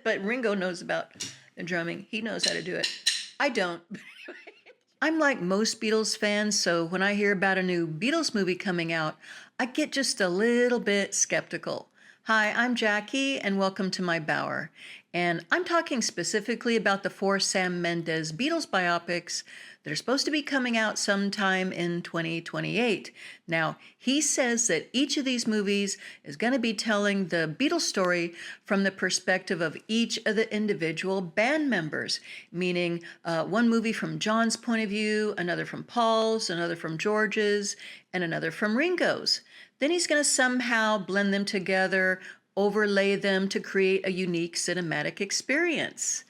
but Ringo knows about the drumming. He knows how to do it. I don't. I'm like most Beatles fans, so when I hear about a new Beatles movie coming out, I get just a little bit skeptical. Hi, I'm Jackie, and welcome to my bower. And I'm talking specifically about the four Sam Mendes Beatles biopics that are supposed to be coming out sometime in 2028. Now, he says that each of these movies is going to be telling the Beatles story from the perspective of each of the individual band members, meaning one movie from John's point of view, another from Paul's, another from George's, and another from Ringo's. Then he's going to somehow blend them together, overlay them to create a unique cinematic experience.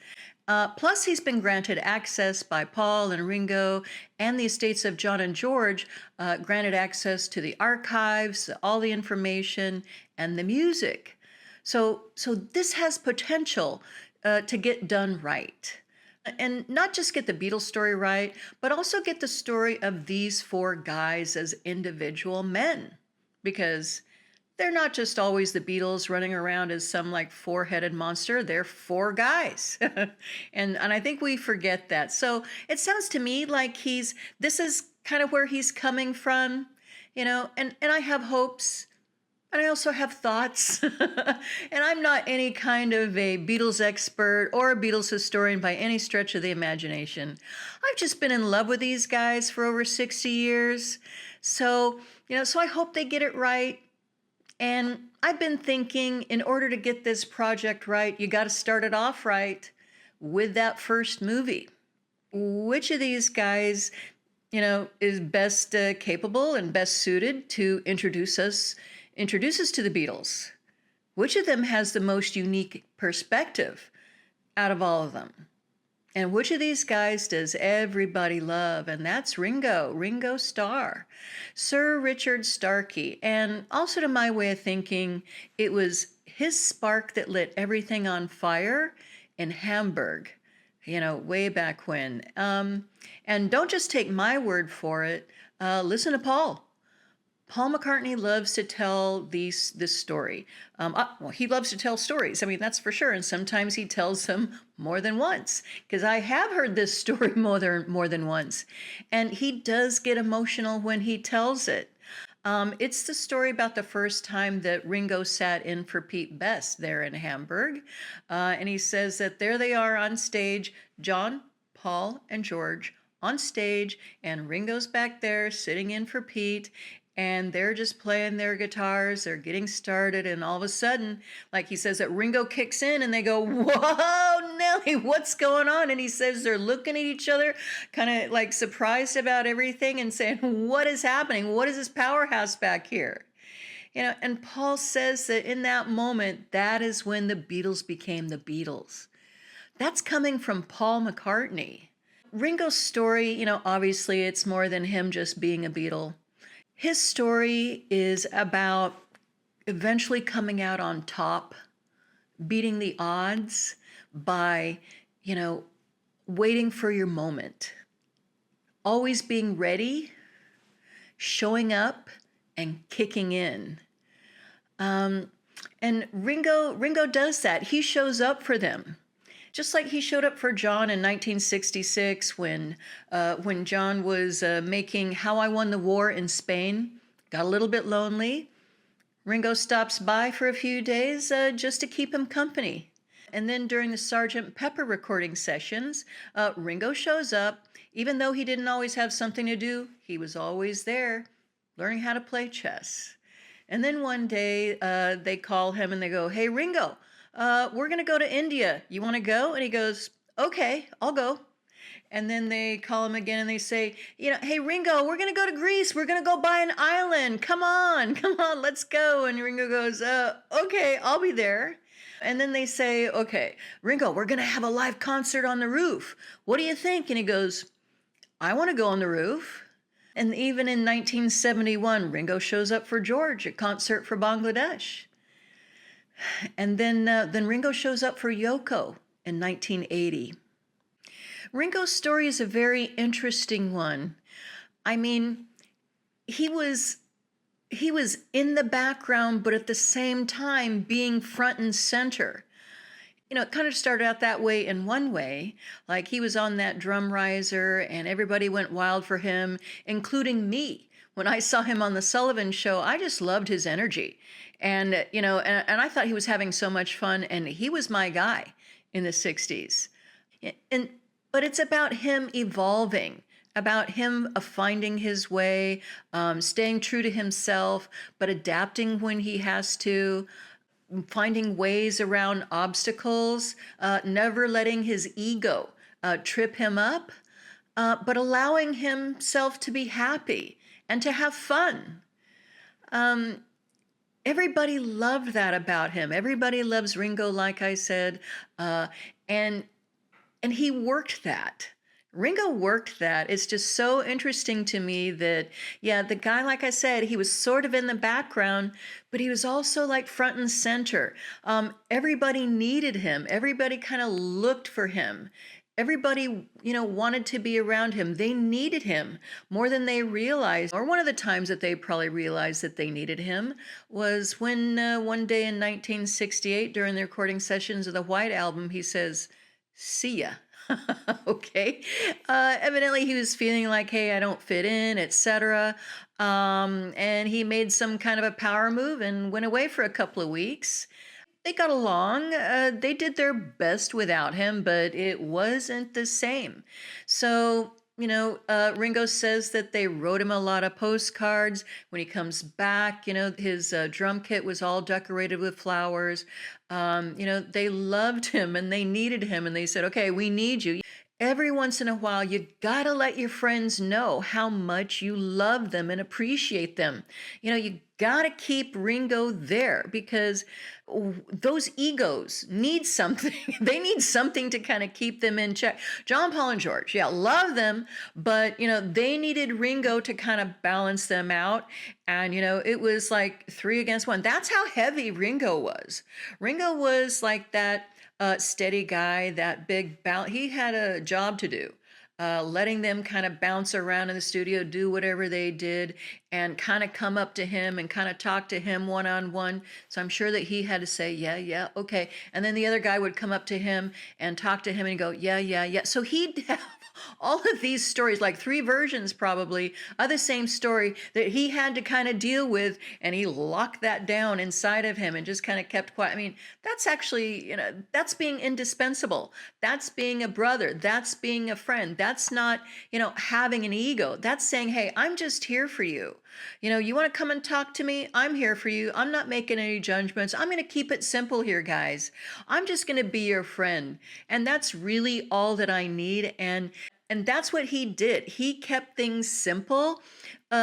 Plus, he's been granted access by Paul and Ringo and the estates of John and George, granted access to the archives, all the information, and the music. So this has potential to get done right. And not just get the Beatles story right, but also get the story of these four guys as individual men. Because they're not just always the Beatles running around as some like four-headed monster. They're four guys. and I think we forget that. So it sounds to me like this is kind of where he's coming from, and I have hopes. And I also have thoughts. And I'm not any kind of a Beatles expert or a Beatles historian by any stretch of the imagination. I've just been in love with these guys for over 60 years. So I hope they get it right. And I've been thinking, in order to get this project right, you got to start it off right with that first movie. Which of these guys, is best capable and best suited to introduce us to the Beatles? Which of them has the most unique perspective out of all of them? And which of these guys does everybody love? And that's Ringo Starr, Sir Richard Starkey. And also, to my way of thinking, it was his spark that lit everything on fire in Hamburg, way back when. And don't just take my word for it. Listen to Paul. Paul McCartney loves to tell this story. Well, he loves to tell stories. I mean, that's for sure. And sometimes he tells them more than once, because I have heard this story more than once. And he does get emotional when he tells it. It's the story about the first time that Ringo sat in for Pete Best there in Hamburg. And he says that there they are on stage, John, Paul, and George on stage, and Ringo's back there sitting in for Pete. And they're just playing their guitars, they're getting started, and all of a sudden, like he says, that Ringo kicks in and they go, "Whoa, Nelly, what's going on?" And he says they're looking at each other, kind of like surprised about everything and saying, "What is happening? What is this powerhouse back here?" And Paul says that in that moment, that is when the Beatles became the Beatles. That's coming from Paul McCartney. Ringo's story, obviously it's more than him just being a Beatle. His story is about eventually coming out on top, beating the odds by, waiting for your moment, always being ready, showing up, and kicking in. And Ringo does that. He shows up for them. Just like he showed up for John in 1966 when John was making How I Won the War in Spain, got a little bit lonely. Ringo stops by for a few days just to keep him company. And then during the Sgt. Pepper recording sessions, Ringo shows up. Even though he didn't always have something to do, he was always there, learning how to play chess. And then one day they call him and they go, "Hey, Ringo, we're going to go to India. You want to go?" And he goes, "Okay, I'll go." And then they call him again and they say, "Hey, Ringo, we're going to go to Greece. We're going to go buy an island. Come on, let's go." And Ringo goes, "Okay, I'll be there." And then they say, "Okay, Ringo, we're going to have a live concert on the roof. What do you think?" And he goes, "I want to go on the roof." And even in 1971, Ringo shows up for George, a concert for Bangladesh. And then Ringo shows up for Yoko in 1980. Ringo's story is a very interesting one. I mean, he was in the background, but at the same time being front and center. It kind of started out that way in one way. Like he was on that drum riser and everybody went wild for him, including me. When I saw him on the Sullivan Show, I just loved his energy. And I thought he was having so much fun, and he was my guy in the 60s. And but it's about him evolving, about him finding his way, staying true to himself, but adapting when he has to, finding ways around obstacles, never letting his ego trip him up, but allowing himself to be happy and to have fun. Um, Everybody loved that about him. Everybody loves Ringo, like I said, and and he worked that. Ringo worked that. It's just so interesting to me that, yeah, the guy, like I said, he was sort of in the background, but he was also like front and center. Everybody needed him. Everybody kind of looked for him. Everybody, wanted to be around him. They needed him more than they realized. Or one of the times that they probably realized that they needed him was when one day in 1968, during the recording sessions of the White Album, he says, "See ya." Okay. Evidently, he was feeling like, hey, I don't fit in, etc. And he made some kind of a power move and went away for a couple of weeks. They got along. They did their best without him, but it wasn't the same. So, Ringo says that they wrote him a lot of postcards. When he comes back, his drum kit was all decorated with flowers. They loved him and they needed him, and they said, okay, we need you. Every once in a while, you gotta let your friends know how much you love them and appreciate them. You gotta keep Ringo there because those egos need something. They need something to kind of keep them in check. John, Paul, and George, yeah, love them, but they needed Ringo to kind of balance them out. And it was like three against one. That's how heavy Ringo was. Ringo was like that steady guy, that big bounce. He had a job to do, letting them kind of bounce around in the studio, do whatever they did, and kind of come up to him and kind of talk to him one on one. So I'm sure that he had to say, yeah, yeah, okay. And then the other guy would come up to him and talk to him and go, yeah, yeah, yeah. So he'd have all of these stories, like three versions probably of the same story that he had to kind of deal with, and he locked that down inside of him and just kind of kept quiet. I mean, that's actually, that's being indispensable. That's being a brother. That's being a friend. That's not, having an ego. That's saying, hey, I'm just here for you. You want to come and talk to me? I'm here for you. I'm not making any judgments. I'm going to keep it simple here, guys. I'm just going to be your friend. And that's really all that I need. And that's what he did. He kept things simple.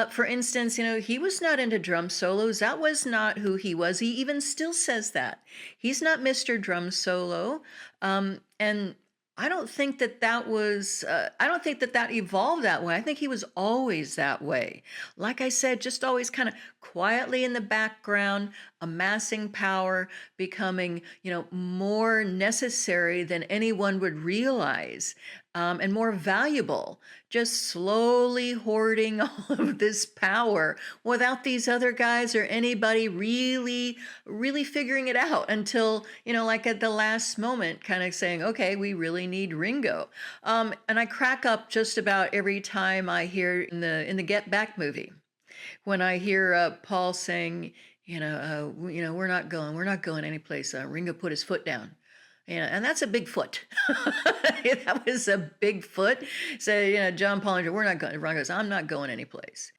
For instance, he was not into drum solos. That was not who he was. He even still says that. He's not Mr. Drum Solo. And I don't think that was, I don't think that evolved that way. I think he was always that way. Like I said, just always kind of quietly in the background, amassing power, becoming, more necessary than anyone would realize, and more valuable, just slowly hoarding all of this power without these other guys or anybody really, really figuring it out until, like at the last moment, kind of saying, okay, we really need Ringo. And I crack up just about every time I hear in the Get Back movie, when I hear Paul saying, we're not going anyplace. Ringo put his foot down. And that's a big foot. That was a big foot. So, John Paul and George, we're not going. Ron goes, I'm not going anyplace.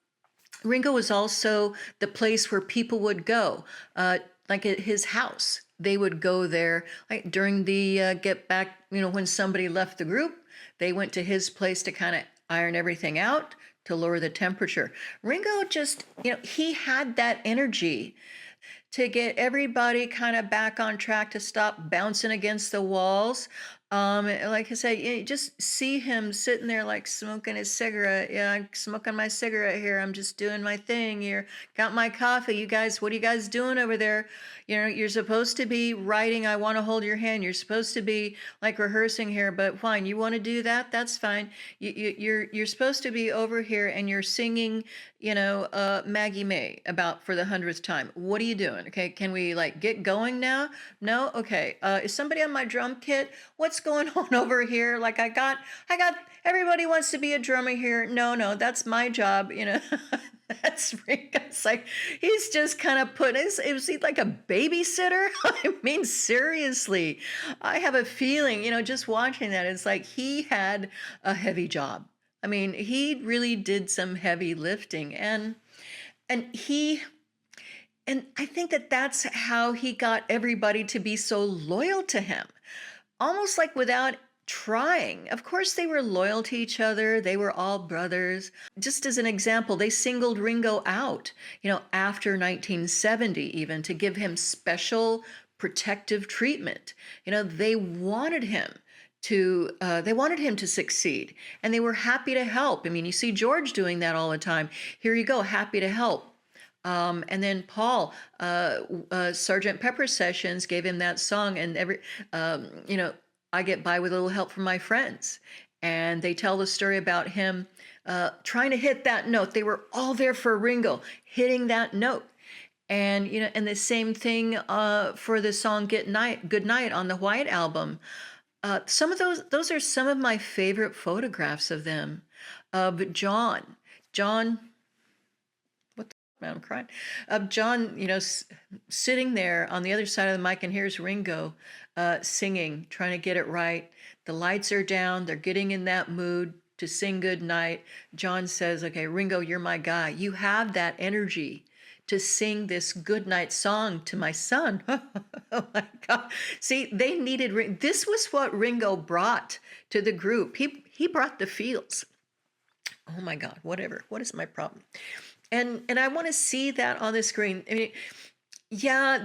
Ringo was also the place where people would go, like at his house. They would go there, like during the Get Back, when somebody left the group, they went to his place to kind of iron everything out, to lower the temperature. Ringo just, he had that energy to get everybody kind of back on track, to stop bouncing against the walls. Like I said, you just see him sitting there like smoking his cigarette. Yeah, I'm smoking my cigarette here. I'm just doing my thing here. Got my coffee. You guys, what are you guys doing over there? You know, you're supposed to be writing, I want to hold your hand. You're supposed to be like rehearsing here, but fine. You want to do that? That's fine. You're supposed to be over here and you're singing, Maggie May about for the 100th time. What are you doing? Okay, can we like get going now? No? Okay. Is somebody on my drum kit? What's going on over here? Like I got everybody wants to be a drummer here. No, that's my job, That's Ringo. It's like he's just kind of put is he like a babysitter? I mean, seriously. I have a feeling, just watching that, it's like he had a heavy job. I mean, he really did some heavy lifting and he and I think that that's how he got everybody to be so loyal to him, almost like without trying. Of course, they were loyal to each other. They were all brothers. Just as an example, they singled Ringo out, after 1970, even to give him special protective treatment. They wanted him to succeed, and they were happy to help. I mean, you see George doing that all the time. Here you go, happy to help. And then Paul, Sergeant Pepper Sessions gave him that song, and I get by with a little help from my friends. And they tell the story about him trying to hit that note. They were all there for Ringo, hitting that note. And and the same thing for the song "Good Night" on the White Album. Some of those are some of my favorite photographs of them. But John. I'm crying. John, sitting there on the other side of the mic, and here's Ringo singing, trying to get it right. The lights are down. They're getting in that mood to sing good night. John says, okay, Ringo, you're my guy. You have that energy to sing this good night song to my son. Oh my God. See, they needed, this was what Ringo brought to the group. He brought the feels. Oh my God, whatever. What is my problem? And I want to see that on the screen. I mean, yeah,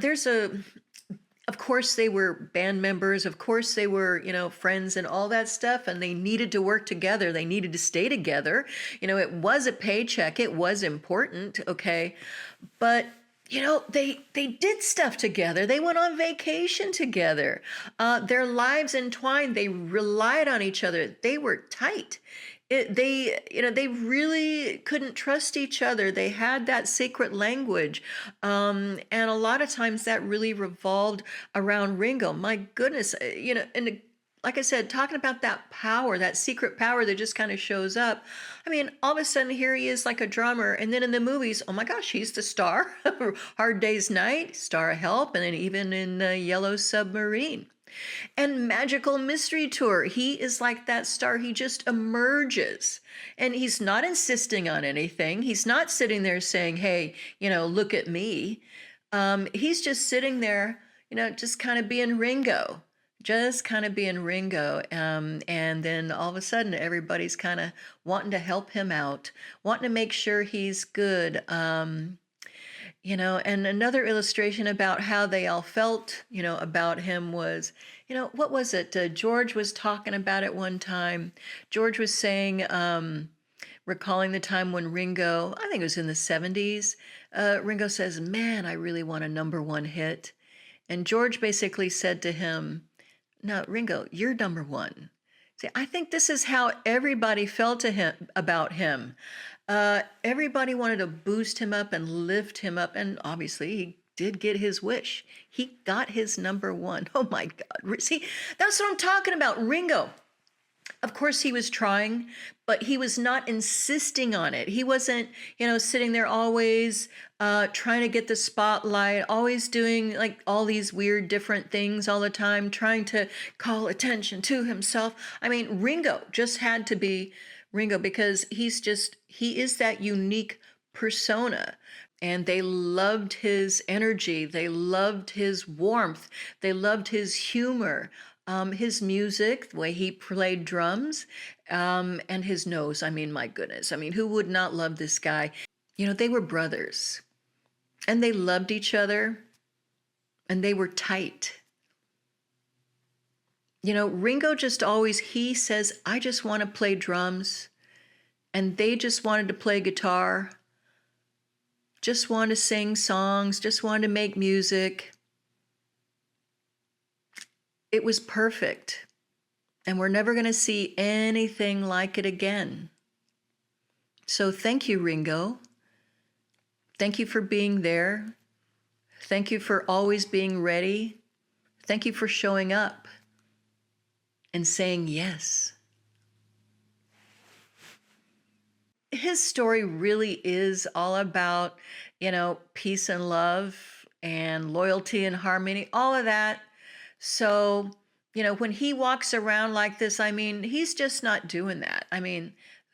of course they were band members. Of course they were, friends and all that stuff. And they needed to work together. They needed to stay together. It was a paycheck. It was important. Okay. But they did stuff together. They went on vacation together. Their lives entwined. They relied on each other. They were tight. They really couldn't trust each other. They had that secret language. And a lot of times that really revolved around Ringo. My goodness, and like I said, talking about that power, that secret power that just kind of shows up. I mean, all of a sudden here he is like a drummer. And then in the movies, oh my gosh, he's the star. Hard Day's Night, Star of Help, and then even in Yellow Submarine. And Magical Mystery Tour, he is like that star. He just emerges, and he's not insisting on anything. He's not sitting there saying, hey, look at me. He's just sitting there, just kind of being Ringo, and then all of a sudden everybody's kind of wanting to help him out, wanting to make sure he's good. And another illustration about how they all felt, about him was, what was it? George was talking about it one time. George was saying, recalling the time when Ringo, I think it was in the 70s, Ringo says, man, I really want a number one hit. And George basically said to him, no, Ringo, you're number one. See, I think this is how everybody felt about him. Everybody wanted to boost him up and lift him up, and obviously he did get his wish. He got his number one. Oh my God. See, that's what I'm talking about. Ringo. Of course he was trying, but he was not insisting on it. He wasn't, sitting there always trying to get the spotlight, always doing like all these weird different things all the time, trying to call attention to himself. I mean, Ringo just had to be Ringo because he is that unique persona. And they loved his energy. They loved his warmth. They loved his humor, his music, the way he played drums, and his nose. I mean, my goodness. I mean, who would not love this guy? They were brothers, and they loved each other, and they were tight. Ringo just always, he says, I just want to play drums. And they just wanted to play guitar, just wanted to sing songs, just wanted to make music. It was perfect. And we're never going to see anything like it again. So thank you, Ringo. Thank you for being there. Thank you for always being ready. Thank you for showing up and saying yes. His story really is all about, peace and love and loyalty and harmony, all of that. So, when he walks around like this, he's just not doing that.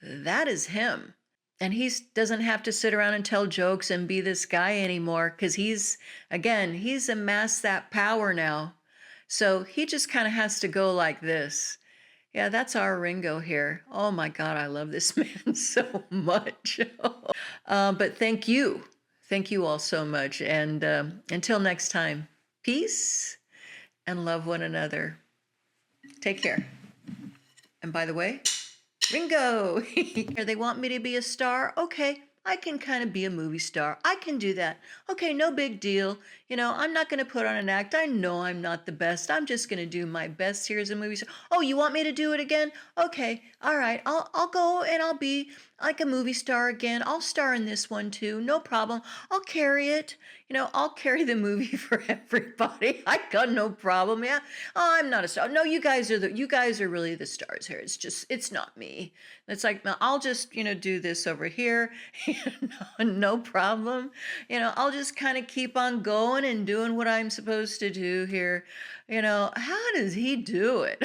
That is him. And he doesn't have to sit around and tell jokes and be this guy anymore because he's amassed that power now. So he just kind of has to go like this. Yeah, that's our Ringo here. Oh my God, I love this man so much. But thank you. Thank you all so much. And until next time, peace and love one another. Take care. And by the way, Ringo, they want me to be a star? Okay, I can kind of be a movie star. I can do that. Okay, no big deal. I'm not going to put on an act. I know I'm not the best. I'm just going to do my best here as a movie star. Oh, you want me to do it again? Okay, all right. I'll go and I'll be like a movie star again. I'll star in this one too. No problem. I'll carry it. I'll carry the movie for everybody. I got no problem. Yeah. Oh, I'm not a star. No, you guys are really the stars here. It's not me. It's like, I'll just, do this over here. No problem. I'll just kind of keep on going and doing what I'm supposed to do here. How does he do it?